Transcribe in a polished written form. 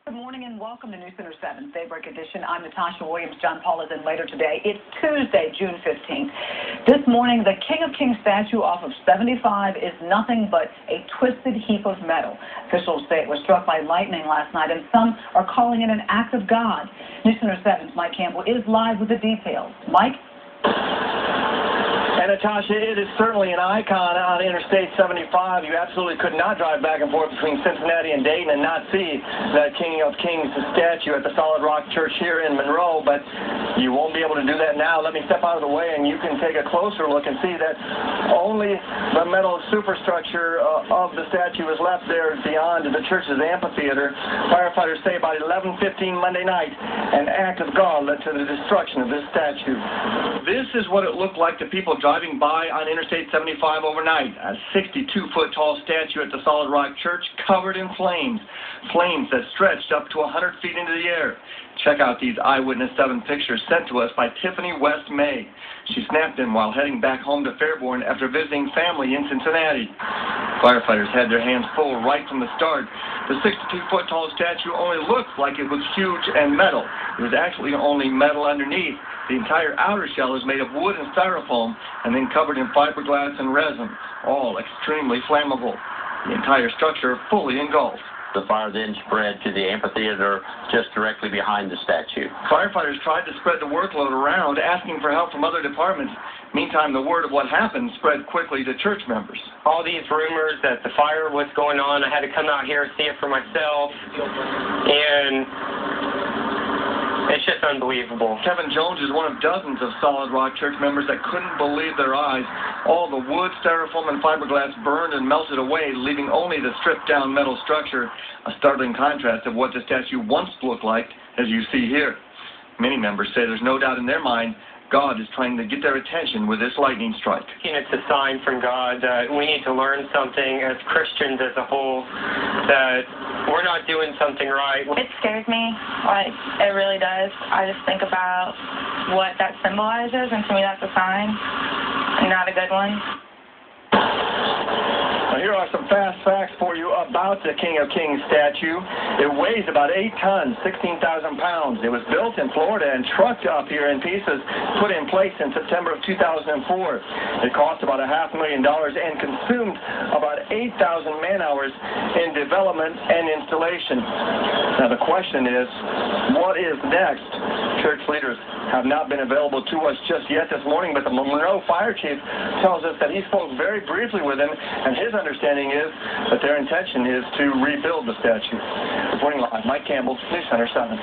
Good morning and welcome to News Center 7's Daybreak Edition. I'm Natasha Williams. John Paul is in later today. It's Tuesday, June 15th. This morning, the King of Kings statue off of 75 is nothing but a twisted heap of metal. Officials say it was struck by lightning last night, and some are calling it an act of God. News Center 7's Mike Campbell is live with the details. Mike? And Natasha, it is certainly an icon on Interstate 75. You absolutely could not drive back and forth between Cincinnati and Dayton and not see that King of Kings statue at the Solid Rock Church here in Monroe, but you won't be able to do that now. Let me step out of the way and you can take a closer look and see that only the metal superstructure of the statue is left there beyond the church's amphitheater. Firefighters say about 11:15 Monday night, an act of God led to the destruction of this statue. This is what it looked like to people driving by on Interstate 75 overnight. A 62-foot tall statue at the Solid Rock Church covered in flames. Flames that stretched up to 100 feet into the air. Check out these Eyewitness 7 pictures sent to us by Tiffany West May. She snapped them while heading back home to Fairborn after visiting family in Cincinnati. Firefighters had their hands full right from the start. The 62-foot tall statue only looked like it was huge and metal. It was actually only metal underneath. The entire outer shell is made of wood and styrofoam and then covered in fiberglass and resin, all extremely flammable. The entire structure fully engulfed. The fire then spread to the amphitheater just directly behind the statue. Firefighters tried to spread the workload around, asking for help from other departments. Meantime, the word of what happened spread quickly to church members. All these rumors that the fire was going on, I had to come out here and see it for myself, and it's just unbelievable. Kevin Jones is one of dozens of Solid Rock Church members that couldn't believe their eyes. All the wood, styrofoam, and fiberglass burned and melted away, leaving only the stripped-down metal structure, a startling contrast of what the statue once looked like, as you see here. Many members say there's no doubt in their mind God is trying to get their attention with this lightning strike. And it's a sign from God that we need to learn something as Christians as a whole, that we're not doing something right. It scares me, like, it really does. I just think about what that symbolizes, and to me that's a sign, and not a good one. Now, here are some fast facts for you about the King of Kings statue. It weighs about 8 tons, 16,000 pounds. It was built in Florida and trucked up here in pieces, put in place in September of 2004. It cost about $500,000 and consumed about 8,000 man-hours in development and installation. Now, the question is, what is next? Church leaders have not been available to us just yet this morning, but the Monroe Fire Chief tells us that he spoke very briefly with him, and his understanding is that their intention is to rebuild the statue. Reporting live, Mike Campbell, News Center 7.